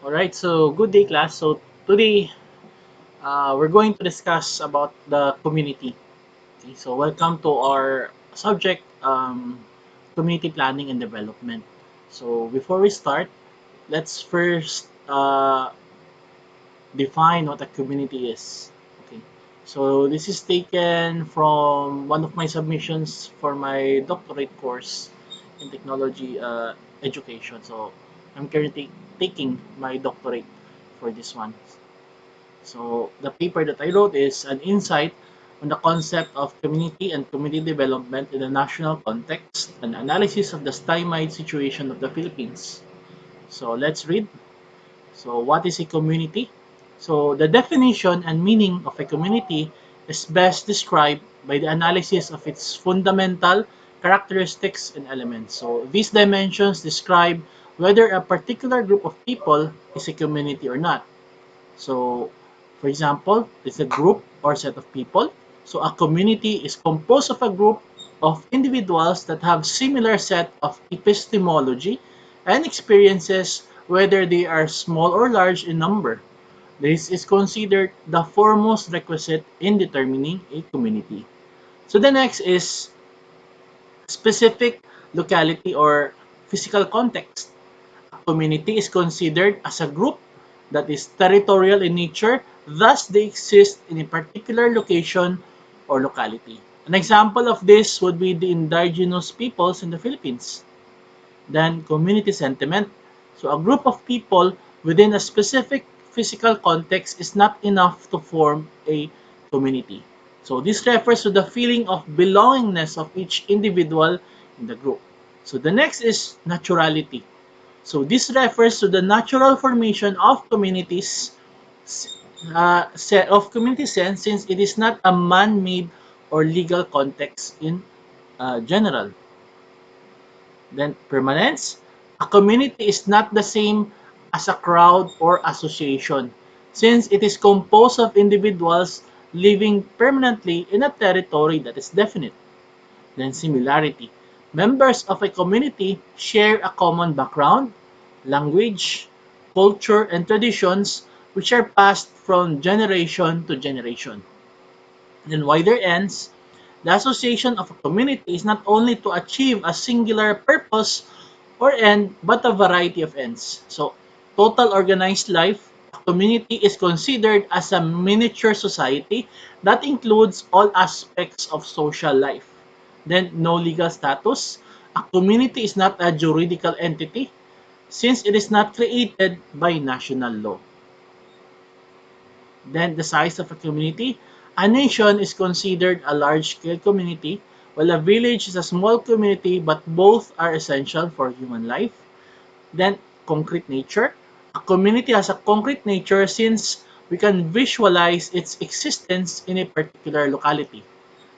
All right, so good day, class. So today we're going to discuss about the community. Okay, so welcome to our subject, community planning and development. So before we start, let's first define what a community is. Okay, so this is taken from one of my submissions for my doctorate course in technology education. So I'm currently taking my doctorate for this one. So the paper that I wrote is an insight on the concept of community and community development in a national context, an analysis of the stymied situation of the Philippines. So let's read. So what is a community? So the definition and meaning of a community is best described by the analysis of its fundamental characteristics and elements. So these dimensions describe whether a particular group of people is a community or not. So, for example, it's a group or set of people. So, a community is composed of a group of individuals that have similar set of epistemology and experiences, whether they are small or large in number. This is considered the foremost requisite in determining a community. So, the next is specific locality or physical context. Community is considered as a group that is territorial in nature, thus they exist in a particular location or locality. An example of this would be the indigenous peoples in the Philippines. Then community sentiment. So a group of people within a specific physical context is not enough to form a community. So this refers to the feeling of belongingness of each individual in the group. So the next is naturality. So this refers to the natural formation of communities of community sense, since it is not a man-made or legal context in general. Then permanence. A community is not the same as a crowd or association, since it is composed of individuals living permanently in a territory that is definite. Then similarity. Members of a community share a common background, language, culture, and traditions which are passed from generation to generation. Then wider ends, the association of a community is not only to achieve a singular purpose or end, but a variety of ends. So, total organized life, a community is considered as a miniature society that includes all aspects of social life. Then, no legal status. A community is not a juridical entity since it is not created by national law. Then, the size of a community. A nation is considered a large-scale community, while a village is a small community, but both are essential for human life. Then, concrete nature. A community has a concrete nature since we can visualize its existence in a particular locality.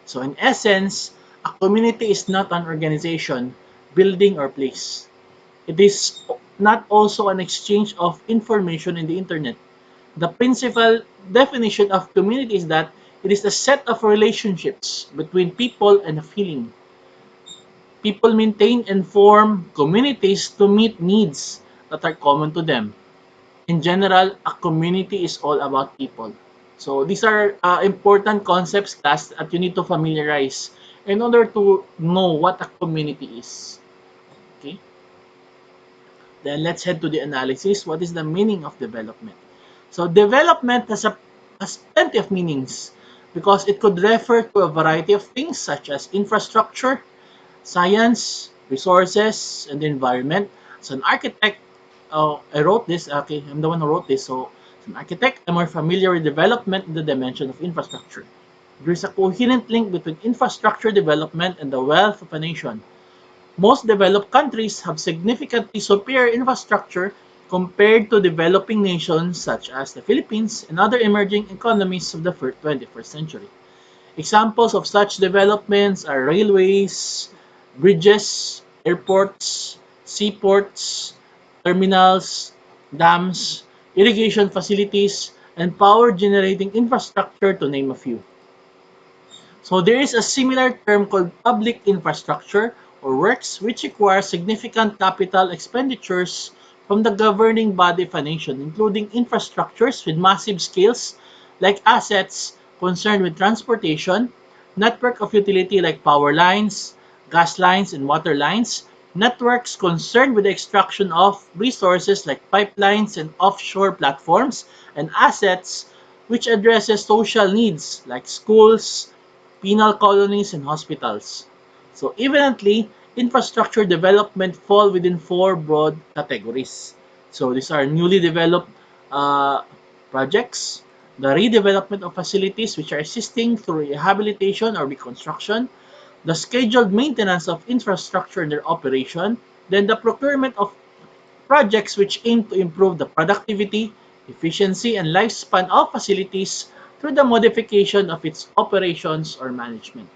So, in essence, a community is not an organization, building, or place. It is not also an exchange of information in the internet. The principal definition of community is that it is a set of relationships between people and a feeling. People maintain and form communities to meet needs that are common to them. In general, a community is all about people. So these are important concepts, class, that you need to familiarize in order to know what a community is. Okay. Then let's head to the analysis. What is the meaning of development? So development has plenty of meanings because it could refer to a variety of things such as infrastructure, science, resources, and the environment. So an architect, I wrote this, okay, I'm the one who wrote this. So as an architect, I'm more familiar with development in the dimension of infrastructure. There is a coherent link between infrastructure development and the wealth of a nation. Most developed countries have significantly superior infrastructure compared to developing nations such as the Philippines and other emerging economies of the 21st century. Examples of such developments are railways, bridges, airports, seaports, terminals, dams, irrigation facilities, and power generating infrastructure, to name a few. So there is a similar term called public infrastructure or works, which require significant capital expenditures from the governing body of a nation, including infrastructures with massive scales like assets concerned with transportation, network of utility like power lines, gas lines, and water lines, networks concerned with the extraction of resources like pipelines and offshore platforms, and assets which addresses social needs like schools, penal colonies, and hospitals. So evidently, infrastructure development fall within four broad categories. So these are newly developed uh, projects, the redevelopment of facilities which are existing through rehabilitation or reconstruction, the scheduled maintenance of infrastructure in their operation, then the procurement of projects which aim to improve the productivity, efficiency, and lifespan of facilities through the modification of its operations or management.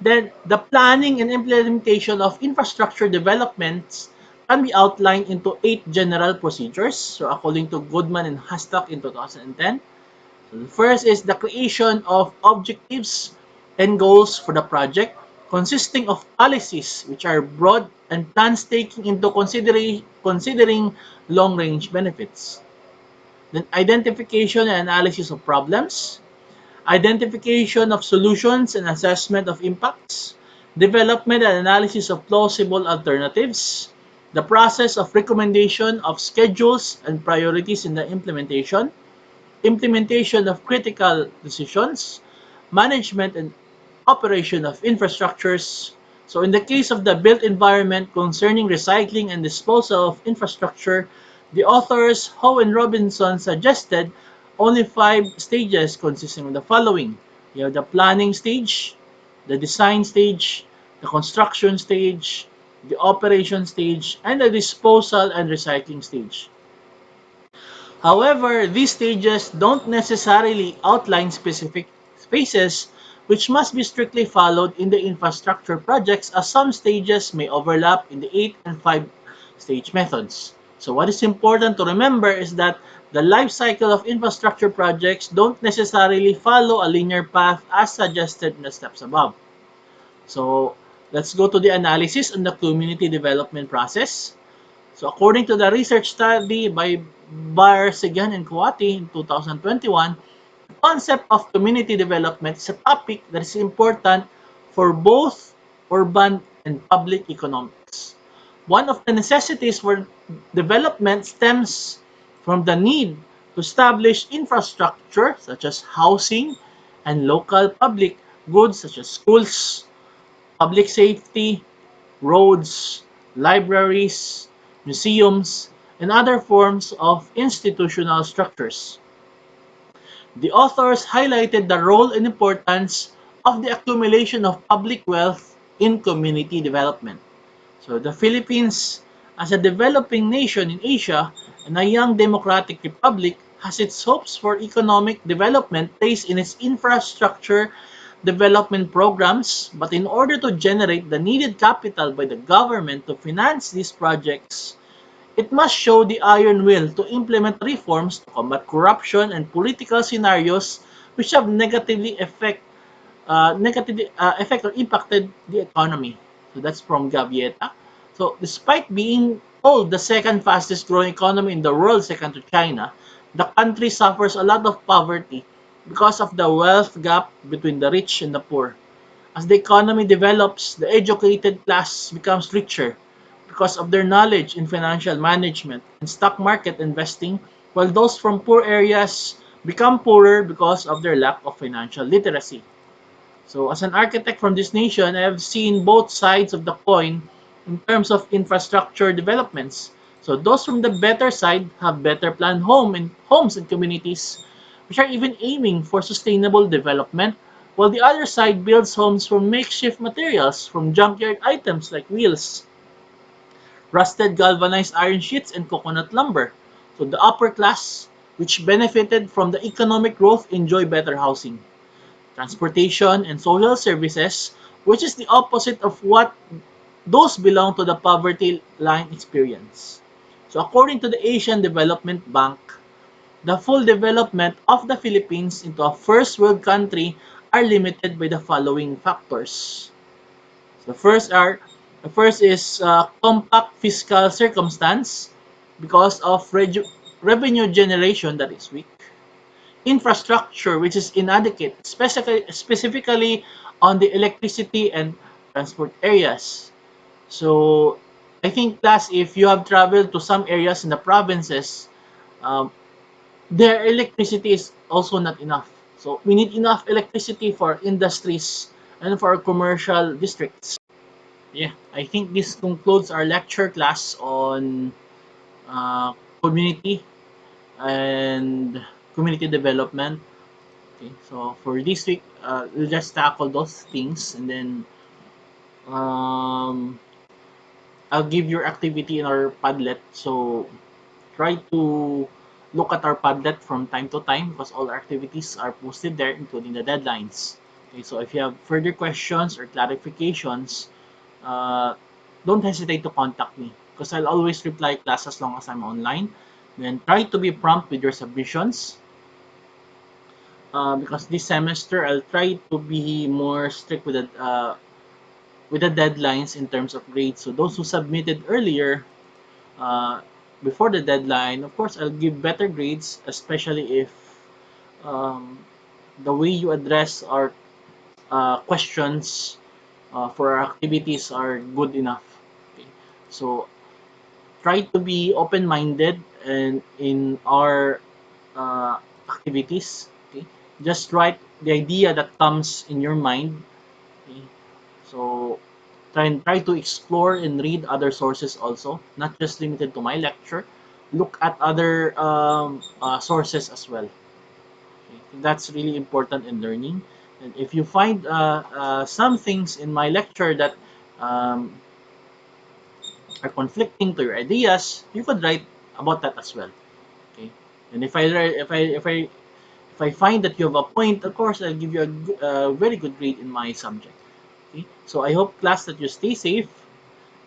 Then, the planning and implementation of infrastructure developments can be outlined into 8 general procedures. So, according to Goodman and Hastak in 2010, so the first is the creation of objectives and goals for the project, consisting of policies which are broad and plans taking into considering long-range benefits. Then, identification and analysis of problems, identification of solutions and assessment of impacts, development and analysis of plausible alternatives, the process of recommendation of schedules and priorities in the implementation of critical decisions, management and operation of infrastructures. So in the case of the built environment concerning recycling and disposal of infrastructure, the authors Howe and Robinson suggested only 5 stages consisting of the following. You have the planning stage, the design stage, the construction stage, the operation stage, and the disposal and recycling stage. However, these stages don't necessarily outline specific phases which must be strictly followed in the infrastructure projects, as some stages may overlap in the 8 and 5 stage methods. So what is important to remember is that the life cycle of infrastructure projects don't necessarily follow a linear path as suggested in the steps above. So let's go to the analysis on the community development process. So according to the research study by Barsegan and Kouati in 2021, the concept of community development is a topic that is important for both urban and public economics. One of the necessities for development stems from the need to establish infrastructure such as housing and local public goods such as schools, public safety, roads, libraries, museums, and other forms of institutional structures. The authors highlighted the role and importance of the accumulation of public wealth in community development. So the Philippines, as a developing nation in Asia and a young democratic republic, has its hopes for economic development placed in its infrastructure development programs, but in order to generate the needed capital by the government to finance these projects, it must show the iron will to implement reforms to combat corruption and political scenarios which have negatively affect or impacted the economy. So that's from Gavieta. So despite being called the second fastest growing economy in the world, second to China, the country suffers a lot of poverty because of the wealth gap between the rich and the poor. As the economy develops, the educated class becomes richer because of their knowledge in financial management and stock market investing, while those from poor areas become poorer because of their lack of financial literacy. So as an architect from this nation, I have seen both sides of the coin in terms of infrastructure developments. So those from the better side have better planned homes and communities which are even aiming for sustainable development, while the other side builds homes from makeshift materials, from junkyard items like wheels, rusted galvanized iron sheets, and coconut lumber. So the upper class, which benefited from the economic growth, enjoy better housing, transportation, and social services, which is the opposite of what those belong to the poverty line experience. So according to the Asian Development Bank, the full development of the Philippines into a first world country are limited by the following factors. So the first are The first is compact fiscal circumstance because of revenue generation that is weak. Infrastructure which is inadequate, specifically on the electricity and transport areas. So I think class, if you have traveled to some areas in the provinces, um, their electricity is also not enough. So we need enough electricity for industries and for commercial districts. Yeah, I think this concludes our lecture class on uh, community and community development. Okay, so for this week, we'll just tackle those things, and then um, I'll give your activity in our Padlet. So try to look at our Padlet from time to time because all our activities are posted there, including the deadlines. Okay, so if you have further questions or clarifications, uh, don't hesitate to contact me because I'll always reply class as long as I'm online. Then try to be prompt with your submissions because this semester I'll try to be more strict with the deadlines in terms of grades. So those who submitted earlier uh, before the deadline, of course, I'll give better grades, especially if um, the way you address our questions for our activities are good enough. Okay. So try to be open-minded and in our activities. Okay. Just write the idea that comes in your mind. Okay. So try to explore and read other sources also, not just limited to my lecture. Look at other sources as well. Okay? That's really important in learning. And if you find some things in my lecture that um, are conflicting to your ideas, you could write about that as well. Okay. And if I find that you have a point, of course, I'll give you a very good grade in my subject. Okay. So I hope class that you stay safe.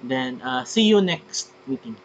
Then see you next meeting.